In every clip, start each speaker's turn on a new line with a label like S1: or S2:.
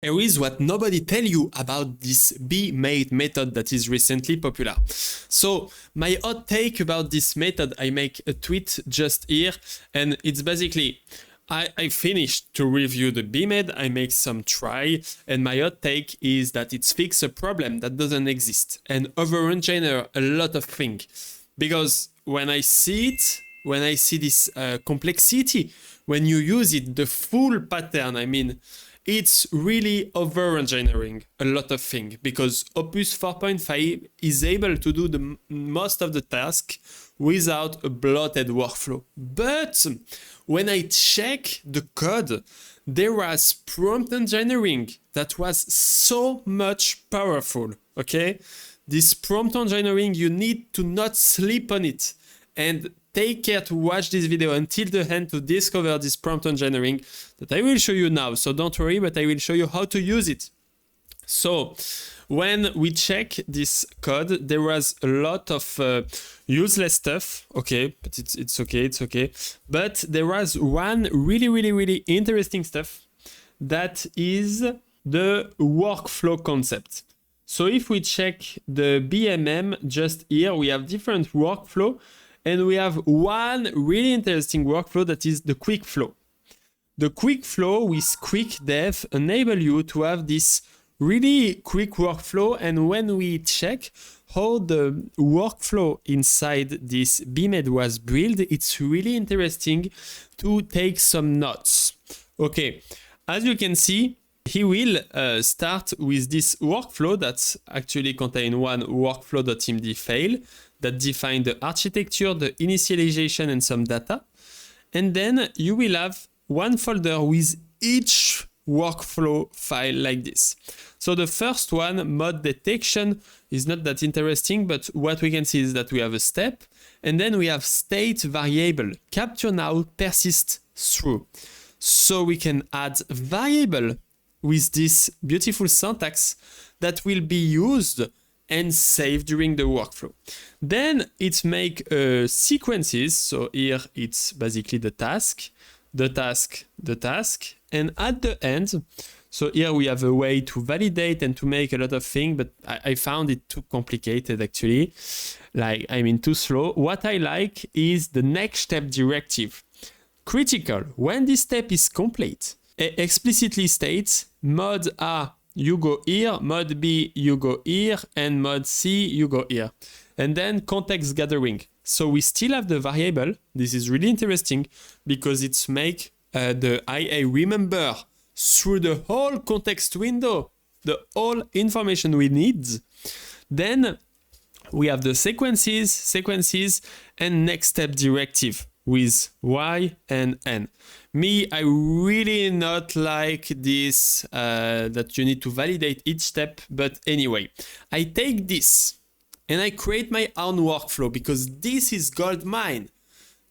S1: Here is what nobody tell you about this BMAD method that is recently popular. So my hot take about this method, I make a tweet just here, and it's basically, I finished to review the BMAD, I make some try, and my hot take is that it fixes a problem that doesn't exist and over-engineer a lot of things. Because when I see it, when I see this complexity, when you use it, the full pattern, I mean, it's really over-engineering a lot of things because Opus 4.5 is able to do the most of the task without a bloated workflow. But when I check the code, there was prompt engineering that was so much powerful, okay? This prompt engineering, you need to not sleep on it and take care to watch this video until the end to discover this prompt engineering that I will show you now. So don't worry, but I will show you how to use it. So when we check this code, there was a lot of useless stuff. Okay, but it's okay. But there was one really interesting stuff that is the workflow concept. So if we check the BMM just here, we have different workflow. And we have one really interesting workflow that is the quick flow. The quick flow with quick dev enable you to have this really quick workflow. And when we check how the workflow inside this BMAD was built, it's really interesting to take some notes. Okay, as you can see, he will start with this workflow that's actually contain one workflow.imd file that define the architecture, the initialization, and some data. And then you will have one folder with each workflow file like this. So the first one, mode detection, is not that interesting, but what we can see is that we have a step, and then we have state variable, capture now, persist through. So we can add variable with this beautiful syntax that will be used and saved during the workflow. Then it make sequences. So here it's basically the task, and at the end, so here we have a way to validate and to make a lot of things, but I found it too complicated actually. Too slow. What I like is the next step directive. Critical, when this step is complete, explicitly states mode A, you go here, mode B, you go here, and mode C, you go here. And then context gathering. So we still have the variable. This is really interesting because it's make the IA remember through the whole context window, the whole information we need. Then we have the sequences, and next step directive with Y and N. Me, I really not like this, that you need to validate each step, but anyway, I take this and I create my own workflow because this is gold mine.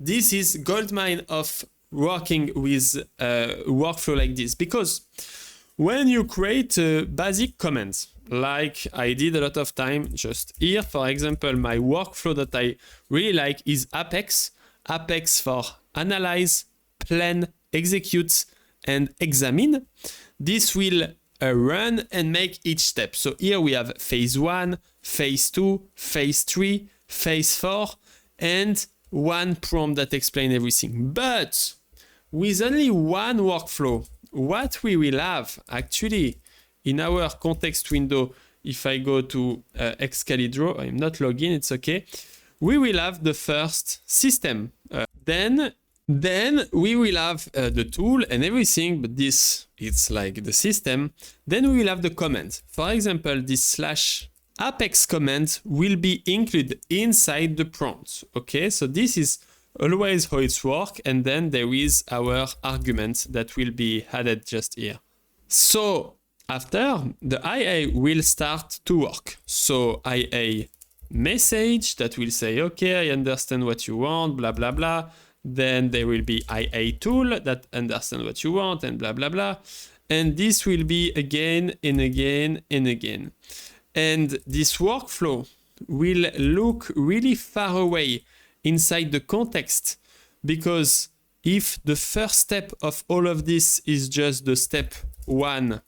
S1: This is gold mine of working with workflow like this, because when you create basic commands, like I did a lot of time just here, for example, my workflow that I really like is Apex for analyze, plan, execute, and examine. This will run and make each step. So here we have phase 1, phase 2, phase 3, phase 4, and one prompt that explains everything. But with only one workflow, what we will have actually in our context window, if I go to Excalibur, I'm not logged in, it's okay. We will have the first system. Then we will have the tool and everything, but this, it's like the system. Then we will have the command. For example, this /apex command will be included inside the prompt. Okay, so this is always how it's work. And then there is our argument that will be added just here. So after, the IA will start to work. So IA message that will say, okay, I understand what you want, blah, blah, blah. Then there will be IA tool that understand what you want and blah, blah, blah. And this will be again and again and again. And this workflow will look really far away inside the context, because if the first step of all of this is just the step 1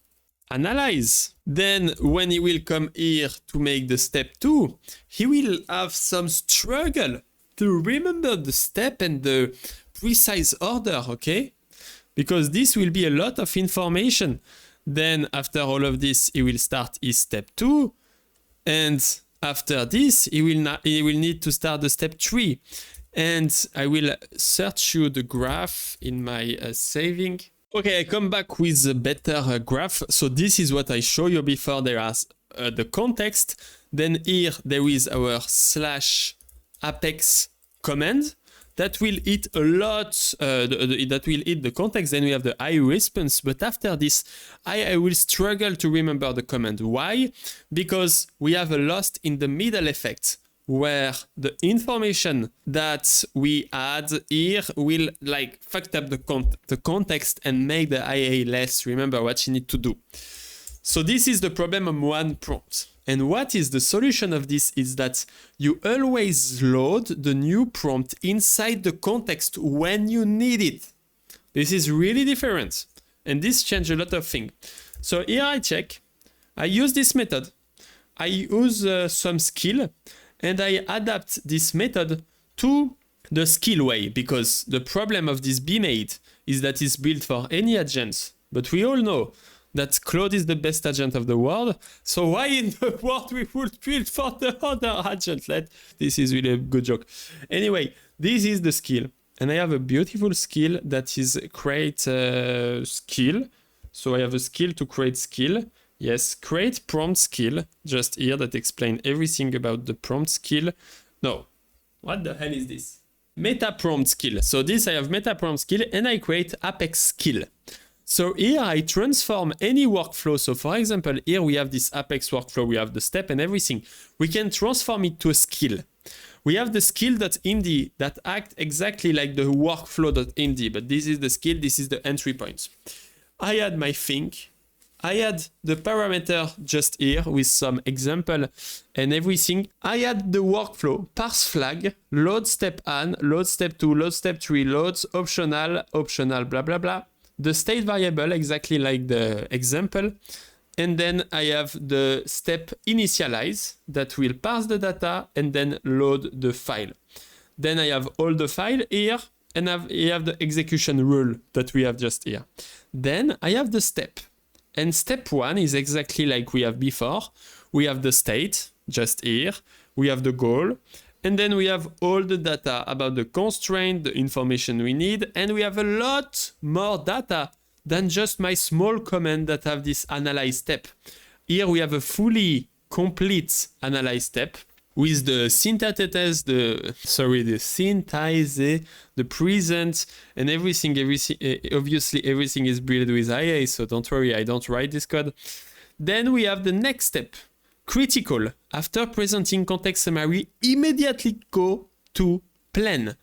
S1: analyze. Then when he will come here to make the step 2, he will have some struggle to remember the step and the precise order, okay? Because this will be a lot of information. Then after all of this, he will start his step 2. And after this, he will need to start the step 3. And I will search you the graph in my saving. Okay, I come back with a better graph. So this is what I show you before. There is the context. Then here there is our /apex command that will eat a lot, that will eat the context. Then we have the I response. But after this, I will struggle to remember the command. Why? Because we have a lost in the middle effect, where the information that we add here will like fuck up the context and make the IA less remember what you need to do. So this is the problem of one prompt. And what is the solution of this is that you always load the new prompt inside the context when you need it. This is really different. And this changes a lot of things. So here I check. I use this method. I use some skill. And I adapt this method to the skill way, because the problem of this BMAD is that it's built for any agent. But we all know that Claude is the best agent of the world. So why in the world we would build for the other agent? This is really a good joke. Anyway, this is the skill. And I have a beautiful skill that is create skill. So I have a skill to create skill. Yes, create prompt skill, just here that explain everything about the prompt skill. No, what the hell is this? Meta prompt skill. So this I have meta prompt skill and I create apex skill. So here I transform any workflow. So for example, here we have this apex workflow, we have the step and everything. We can transform it to a skill. We have the skill.md that act exactly like the workflow.md, but this is the skill, this is the entry point. I add my thing. I add the parameter just here with some example and everything. I add the workflow, parse flag, load step 1, load step 2, load step 3, loads, optional, blah, blah, blah. The state variable, exactly like the example. And then I have the step initialize that will parse the data and then load the file. Then I have all the file here and I have the execution rule that we have just here. Then I have the step. And step 1 is exactly like we have before. We have the state, just here. We have the goal. And then we have all the data about the constraint, the information we need. And we have a lot more data than just my small command that have this analyze step. Here we have a fully complete analyze step with the synthesize, the synthesize, the present, and everything. Obviously, everything is built with IA, so don't worry, I don't write this code. Then we have the next step, critical. After presenting context summary, immediately go to plan,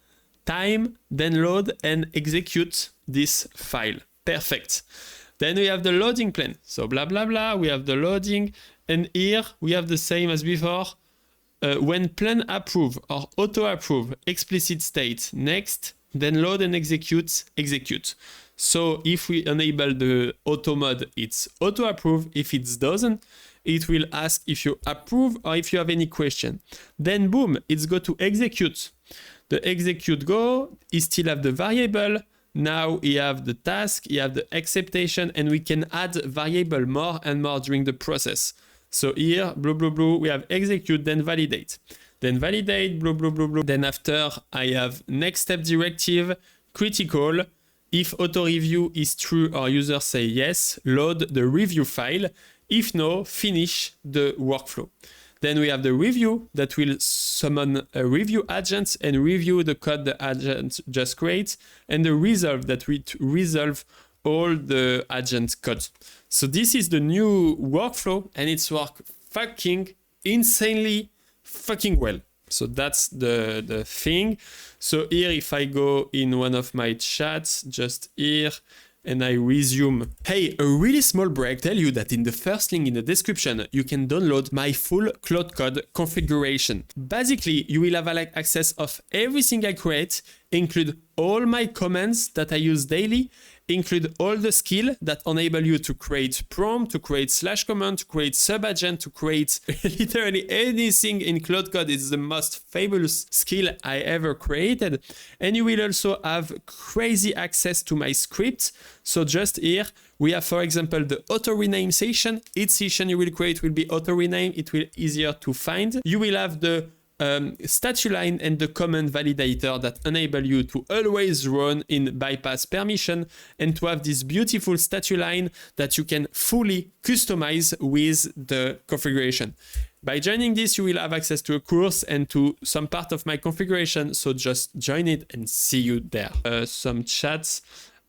S1: time, then load and execute this file. Perfect. Then we have the loading plan. So blah, blah, blah, we have the loading. And here we have the same as before. When plan approve or auto approve, explicit state, next, then load and execute, execute. So if we enable the auto mode, it's auto approve. If it doesn't, it will ask if you approve or if you have any question. Then boom, it's go to execute. The execute go, you still have the variable. Now you have the task, you have the acceptation, and we can add variable more and more during the process. So here, blue, blue, blue, we have execute, then validate. Then validate, blue, blue, blue, blue. Then after, I have next step directive, critical. If auto review is true or user say yes, load the review file. If no, finish the workflow. Then we have the review that will summon a review agent and review the code the agent just creates, and the resolve that will resolve all the agent code. So this is the new workflow and it's work fucking insanely fucking well. So that's the thing. So here, if I go in one of my chats, just here, and I resume. Hey, a really small break, tell you that in the first link in the description, you can download my full Claude Code configuration. Basically, you will have access of everything I create, include all my commands that I use daily, include all the skills that enable you to create prompt, to create slash command, to create sub-agent, to create literally anything in Claude Code. It's the most fabulous skill I ever created. And you will also have crazy access to my script. So just here, we have, for example, the auto rename session. Each session you will create will be auto rename. It will be easier to find. You will have the statue line and the command validator that enable you to always run in bypass permission and to have this beautiful statue line that you can fully customize with the configuration. By joining this, you will have access to a course and to some part of my configuration. So just join it and see you there. Some chats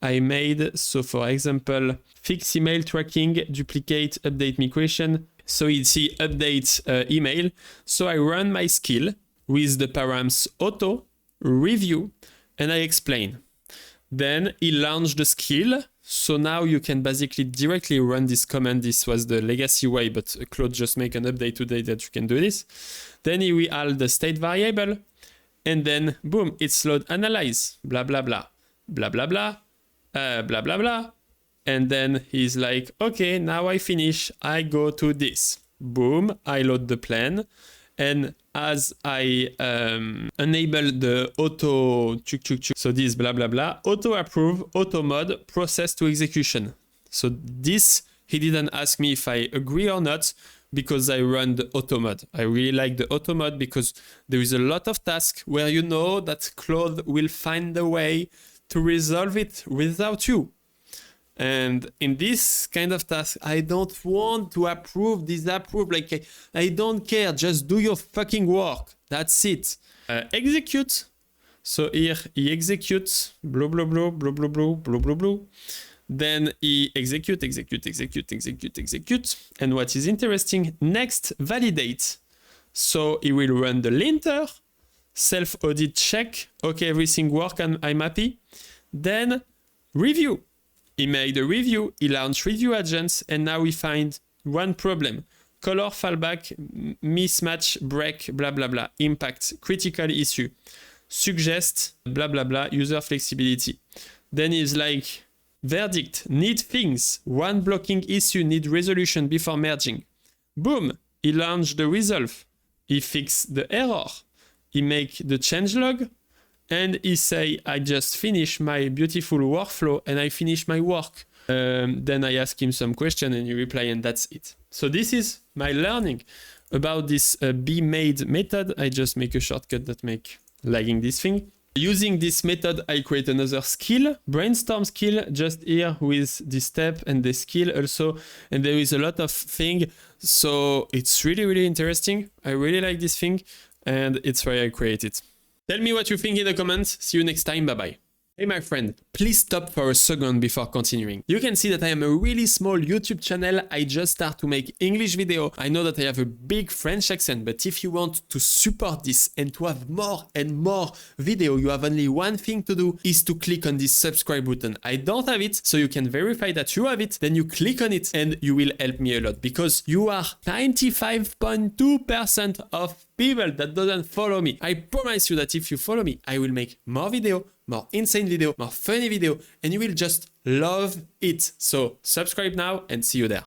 S1: I made. So for example, fix email tracking, duplicate, update migration. So it's the update email. So I run my skill with the params auto, review, and I explain. Then he launched the skill. So now you can basically directly run this command. This was the legacy way, but Claude just make an update today that you can do this. Then he will add the state variable. And then boom, it's load analyze, blah, blah, blah, blah, blah, blah, blah, blah, blah. And then he's like, okay, now I finish. I go to this. Boom, I load the plan. And as I enable the auto, so this blah, blah, blah, auto approve, auto mod, process to execution. So this, he didn't ask me if I agree or not because I run the auto mod. I really like the auto mod because there is a lot of tasks where you know that Claude will find a way to resolve it without you. And in this kind of task, I don't want to approve, disapprove, like I don't care, just do your fucking work. That's it. Execute. So here he executes, blah, blah, blah, blah, blah, blah, blah, blah, blah. Then he execute. And what is interesting, next, validate. So he will run the linter, self-audit check. Okay, everything works and I'm happy. Then review. He made a review, he launched review agents, and now we find one problem. Color fallback, mismatch, break, blah, blah, blah, impact, critical issue, suggest, blah, blah, blah, user flexibility. Then he's like, verdict, need things, one blocking issue, need resolution before merging. Boom, he launched the resolve. He fixed the error. He make the changelog. And he say, I just finished my beautiful workflow and I finish my work. Then I ask him some question and he reply and that's it. So this is my learning about this BMAD method. I just make a shortcut that make lagging this thing. Using this method, I create another skill, brainstorm skill, just here with this step and the skill also. And there is a lot of thing. So it's really, really interesting. I really like this thing and it's why I create it. Tell me what you think in the comments. See you next time. Bye-bye. Hey my friend, please stop for a second before continuing. You can see that I am a really small YouTube channel. I just start to make English video. I know that I have a big French accent, but if you want to support this and to have more and more video, you have only one thing to do is to click on this subscribe button. I don't have it, so you can verify that you have it. Then you click on it and you will help me a lot because you are 95.2% of people that doesn't follow me. I promise you that if you follow me, I will make more video, more insane video, more funny video, and you will just love it. So subscribe now and see you there.